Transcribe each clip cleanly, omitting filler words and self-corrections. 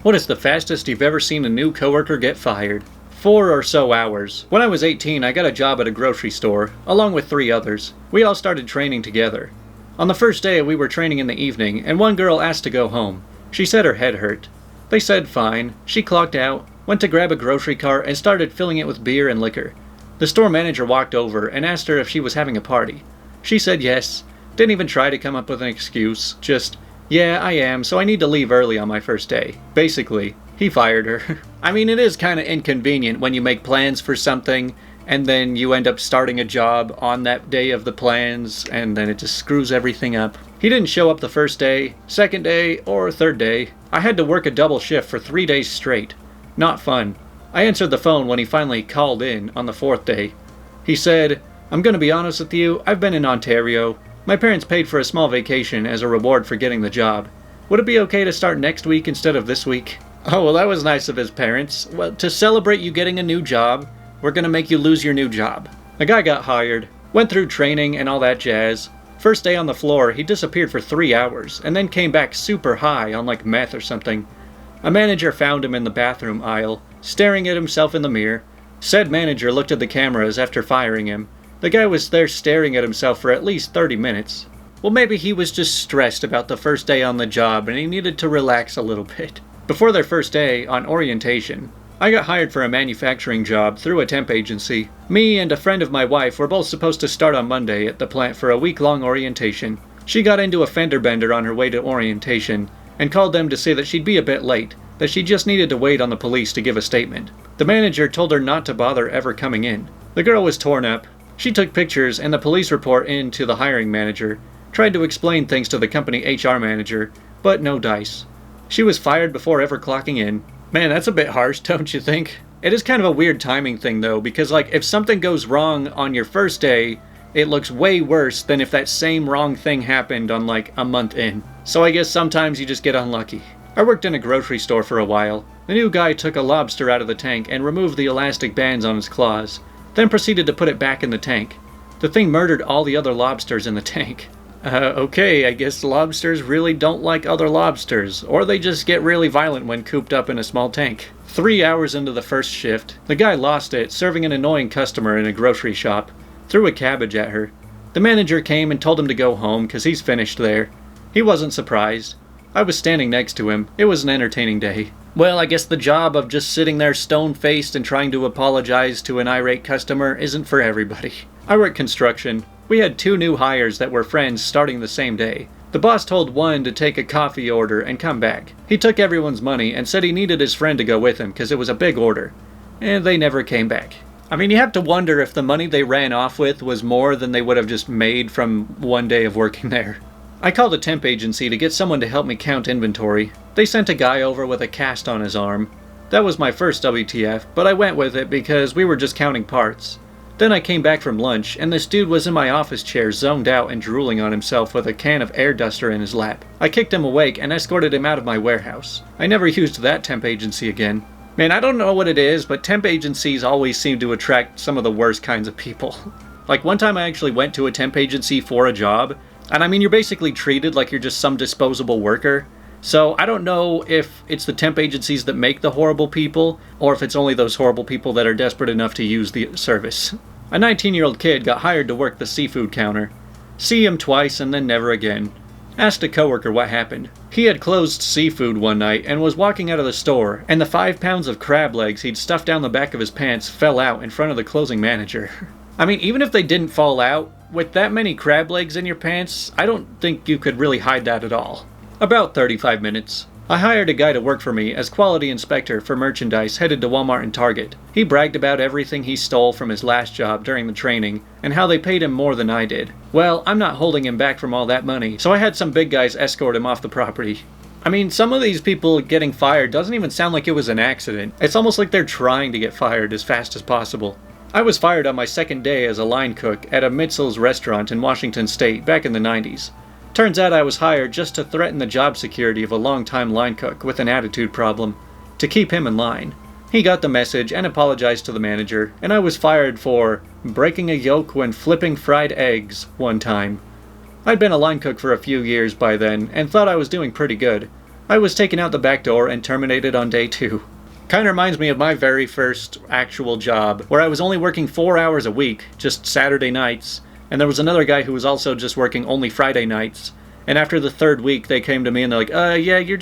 What is the fastest you've ever seen a new coworker get fired? 4 or so hours. When I was 18, I got a job at a grocery store, along with 3 others. We all started training together. On the first day, we were training in the evening, and one girl asked to go home. She said her head hurt. They said fine. She clocked out, went to grab a grocery cart, and started filling it with beer and liquor. The store manager walked over and asked her if she was having a party. She said yes. Didn't even try to come up with an excuse, just, yeah, I am, so I need to leave early on my first day. Basically, he fired her. I mean, it is kind of inconvenient when you make plans for something, and then you end up starting a job on that day of the plans, and then it just screws everything up. He didn't show up the first day, second day, or third day. I had to work a double shift for 3 days straight. Not fun. I answered the phone when he finally called in on the 4th day. He said, "I'm gonna be honest with you, I've been in Ontario. My parents paid for a small vacation as a reward for getting the job. Would it be okay to start next week instead of this week?" Oh, well, that was nice of his parents. Well, to celebrate you getting a new job, we're gonna make you lose your new job. The guy got hired, went through training and all that jazz. First day on the floor, he disappeared for 3 hours, and then came back super high on like meth or something. A manager found him in the bathroom aisle, staring at himself in the mirror. Said manager looked at the cameras after firing him. The guy was there staring at himself for at least 30 minutes. Well, maybe he was just stressed about the first day on the job and he needed to relax a little bit. Before their first day, on orientation, I got hired for a manufacturing job through a temp agency. Me and a friend of my wife were both supposed to start on Monday at the plant for a week-long orientation. She got into a fender bender on her way to orientation and called them to say that she'd be a bit late, that she just needed to wait on the police to give a statement. The manager told her not to bother ever coming in. The girl was torn up. She took pictures and the police report in to the hiring manager, tried to explain things to the company HR manager, but no dice. She was fired before ever clocking in. Man, that's a bit harsh, don't you think? It is kind of a weird timing thing though, because like if something goes wrong on your first day, it looks way worse than if that same wrong thing happened on like a month in. So I guess sometimes you just get unlucky. I worked in a grocery store for a while. The new guy took a lobster out of the tank and removed the elastic bands on his claws, then proceeded to put it back in the tank. The thing murdered all the other lobsters in the tank. Okay, I guess lobsters really don't like other lobsters, or they just get really violent when cooped up in a small tank. 3 hours into the first shift, the guy lost it, serving an annoying customer in a grocery shop. Threw a cabbage at her. The manager came and told him to go home because he's finished there. He wasn't surprised. I was standing next to him. It was an entertaining day. Well, I guess the job of just sitting there stone-faced and trying to apologize to an irate customer isn't for everybody. I work construction. We had 2 new hires that were friends starting the same day. The boss told one to take a coffee order and come back. He took everyone's money and said he needed his friend to go with him because it was a big order. And they never came back. I mean, you have to wonder if the money they ran off with was more than they would have just made from one day of working there. I called a temp agency to get someone to help me count inventory. They sent a guy over with a cast on his arm. That was my first WTF, but I went with it because we were just counting parts. Then I came back from lunch, and this dude was in my office chair zoned out and drooling on himself with a can of air duster in his lap. I kicked him awake and escorted him out of my warehouse. I never used that temp agency again. Man, I don't know what it is, but temp agencies always seem to attract some of the worst kinds of people. Like one time I actually went to a temp agency for a job, and I mean you're basically treated like you're just some disposable worker. So I don't know if it's the temp agencies that make the horrible people, or if it's only those horrible people that are desperate enough to use the service. A 19-year-old kid got hired to work the seafood counter. See him twice and then never again. Asked a coworker what happened. He had closed seafood one night and was walking out of the store, and the 5 pounds of crab legs he'd stuffed down the back of his pants fell out in front of the closing manager. I mean, even if they didn't fall out, with that many crab legs in your pants, I don't think you could really hide that at all. About 35 minutes. I hired a guy to work for me as quality inspector for merchandise headed to Walmart and Target. He bragged about everything he stole from his last job during the training, and how they paid him more than I did. Well, I'm not holding him back from all that money, so I had some big guys escort him off the property. I mean, some of these people getting fired doesn't even sound like it was an accident. It's almost like they're trying to get fired as fast as possible. I was fired on my second day as a line cook at a Mitzel's restaurant in Washington State back in the 90s. Turns out I was hired just to threaten the job security of a long-time line cook with an attitude problem, to keep him in line. He got the message and apologized to the manager, and I was fired for breaking a yolk when flipping fried eggs one time. I'd been a line cook for a few years by then, and thought I was doing pretty good. I was taken out the back door and terminated on day 2. Kinda reminds me of my very first actual job, where I was only working 4 hours a week, just Saturday nights, and there was another guy who was also just working only Friday nights, and after the 3rd week they came to me and they're like, yeah, you're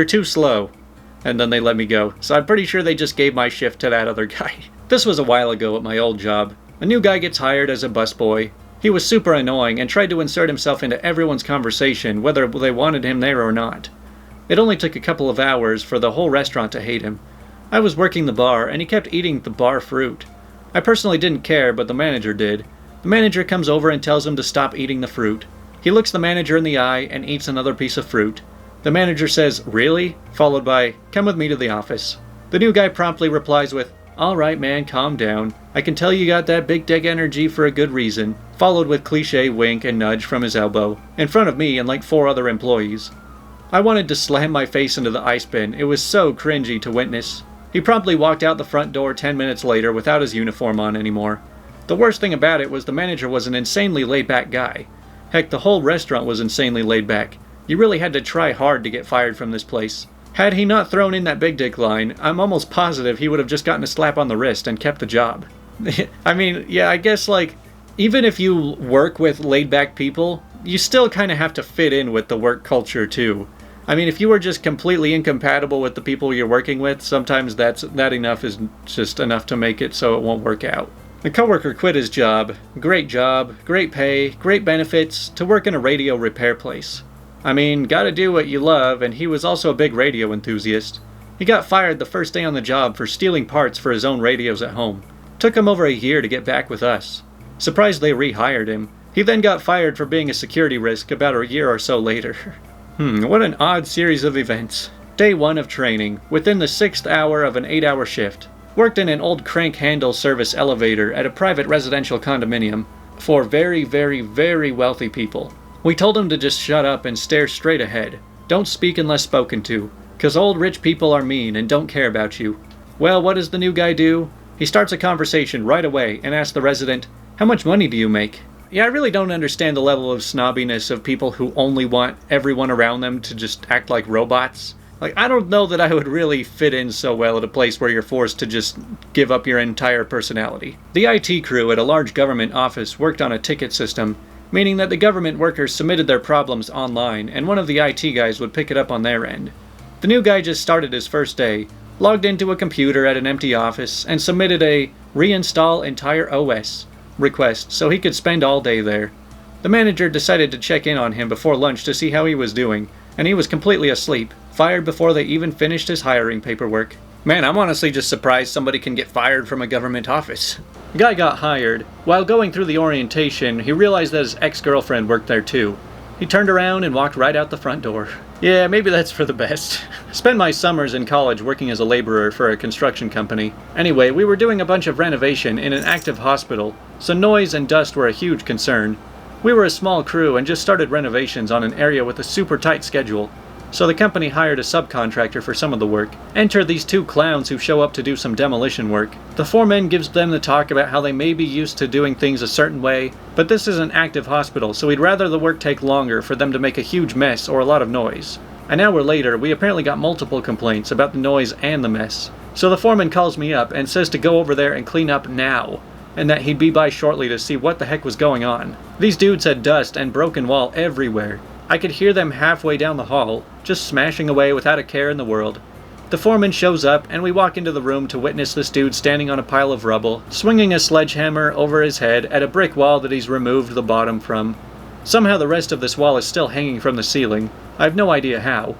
too slow. And then they let me go. So I'm pretty sure they just gave my shift to that other guy. This was a while ago at my old job. A new guy gets hired as a busboy. He was super annoying and tried to insert himself into everyone's conversation, whether they wanted him there or not. It only took a couple of hours for the whole restaurant to hate him. I was working the bar, and he kept eating the bar fruit. I personally didn't care, but the manager did. The manager comes over and tells him to stop eating the fruit. He looks the manager in the eye and eats another piece of fruit. The manager says, "Really?" followed by, "Come with me to the office." The new guy promptly replies with, "All right, man, calm down. I can tell you got that big dick energy for a good reason," followed with cliche wink and nudge from his elbow, in front of me and like 4 other employees. I wanted to slam my face into the ice bin. It was so cringy to witness. He promptly walked out the front door 10 minutes later without his uniform on anymore. The worst thing about it was the manager was an insanely laid-back guy. Heck, the whole restaurant was insanely laid back. You really had to try hard to get fired from this place. Had he not thrown in that big dick line, I'm almost positive he would have just gotten a slap on the wrist and kept the job. I mean, yeah, I guess, like, even if you work with laid-back people, you still kind of have to fit in with the work culture, too. I mean, if you were just completely incompatible with the people you're working with, sometimes that enough is just enough to make it so it won't work out. The coworker quit his job, great pay, great benefits, to work in a radio repair place. I mean, gotta do what you love, and he was also a big radio enthusiast. He got fired the first day on the job for stealing parts for his own radios at home. Took him over a year to get back with us. Surprised they rehired him. He then got fired for being a security risk about a year or so later. What an odd series of events. Day 1 of training, within the 6th hour of an 8-hour shift. Worked in an old crank handle service elevator at a private residential condominium for very, very, very wealthy people. We told him to just shut up and stare straight ahead. Don't speak unless spoken to, 'cause old rich people are mean and don't care about you. Well, what does the new guy do? He starts a conversation right away and asks the resident, "How much money do you make?" Yeah, I really don't understand the level of snobbiness of people who only want everyone around them to just act like robots. Like, I don't know that I would really fit in so well at a place where you're forced to just give up your entire personality. The IT crew at a large government office worked on a ticket system, meaning that the government workers submitted their problems online, and one of the IT guys would pick it up on their end. The new guy just started his first day, logged into a computer at an empty office, and submitted a "reinstall entire OS" request so he could spend all day there. The manager decided to check in on him before lunch to see how he was doing, and he was completely asleep, fired before they even finished his hiring paperwork. Man, I'm honestly just surprised somebody can get fired from a government office. The guy got hired. While going through the orientation, he realized that his ex-girlfriend worked there too. He turned around and walked right out the front door. Yeah, maybe that's for the best. Spent my summers in college working as a laborer for a construction company. Anyway, we were doing a bunch of renovation in an active hospital, so noise and dust were a huge concern. We were a small crew and just started renovations on an area with a super tight schedule. So the company hired a subcontractor for some of the work. Enter these 2 clowns who show up to do some demolition work. The foreman gives them the talk about how they may be used to doing things a certain way, but this is an active hospital, so we'd rather the work take longer for them to make a huge mess or a lot of noise. An hour later, we apparently got multiple complaints about the noise and the mess. So the foreman calls me up and says to go over there and clean up now, and that he'd be by shortly to see what the heck was going on. These dudes had dust and broken wall everywhere. I could hear them halfway down the hall, just smashing away without a care in the world. The foreman shows up, and we walk into the room to witness this dude standing on a pile of rubble, swinging a sledgehammer over his head at a brick wall that he's removed the bottom from. Somehow the rest of this wall is still hanging from the ceiling. I have no idea how.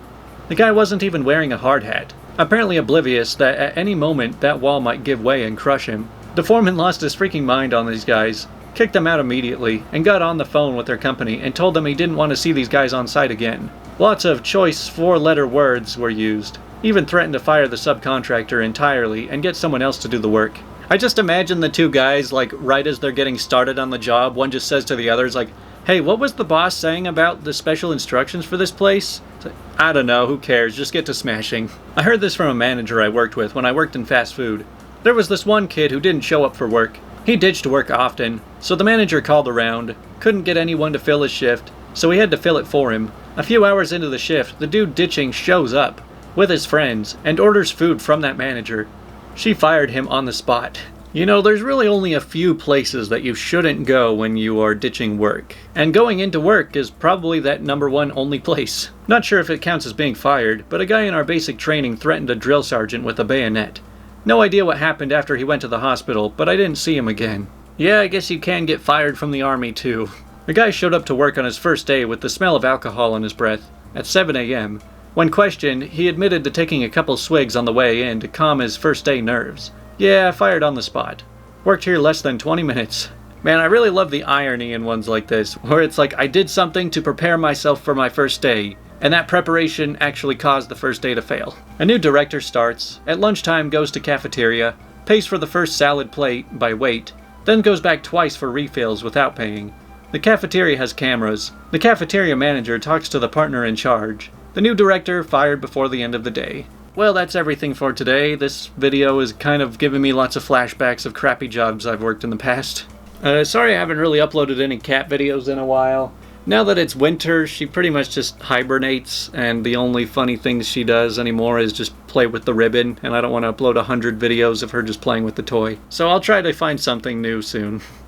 The guy wasn't even wearing a hard hat, apparently oblivious that at any moment that wall might give way and crush him. The foreman lost his freaking mind on these guys, kicked them out immediately, and got on the phone with their company and told them he didn't want to see these guys on site again. Lots of choice 4-letter words were used. Even threatened to fire the subcontractor entirely and get someone else to do the work. I just imagine the 2 guys, like, right as they're getting started on the job, one just says to the others, like, "Hey, what was the boss saying about the special instructions for this place?" It's like, I don't know, who cares, just get to smashing. I heard this from a manager I worked with when I worked in fast food. There was this one kid who didn't show up for work. He ditched work often, so the manager called around, couldn't get anyone to fill his shift, so he had to fill it for him. A few hours into the shift, the dude ditching shows up with his friends and orders food from that manager. She fired him on the spot. You know, there's really only a few places that you shouldn't go when you are ditching work. And going into work is probably that number one only place. Not sure if it counts as being fired, but a guy in our basic training threatened a drill sergeant with a bayonet. No idea what happened after he went to the hospital, but I didn't see him again. Yeah, I guess you can get fired from the army too. The guy showed up to work on his first day with the smell of alcohol in his breath at 7 a.m. When questioned, he admitted to taking a couple swigs on the way in to calm his first day nerves. Yeah, fired on the spot. Worked here less than 20 minutes. Man, I really love the irony in ones like this, where it's like I did something to prepare myself for my first day, and that preparation actually caused the first day to fail. A new director starts, at lunchtime goes to cafeteria, pays for the first salad plate by weight, then goes back twice for refills without paying. The cafeteria has cameras. The cafeteria manager talks to the partner in charge. The new director fired before the end of the day. Well, that's everything for today. This video is kind of giving me lots of flashbacks of crappy jobs I've worked in the past. Sorry I haven't really uploaded any cat videos in a while. Now that it's winter, she pretty much just hibernates, and the only funny things she does anymore is just play with the ribbon, and I don't want to upload 100 videos of her just playing with the toy. So I'll try to find something new soon.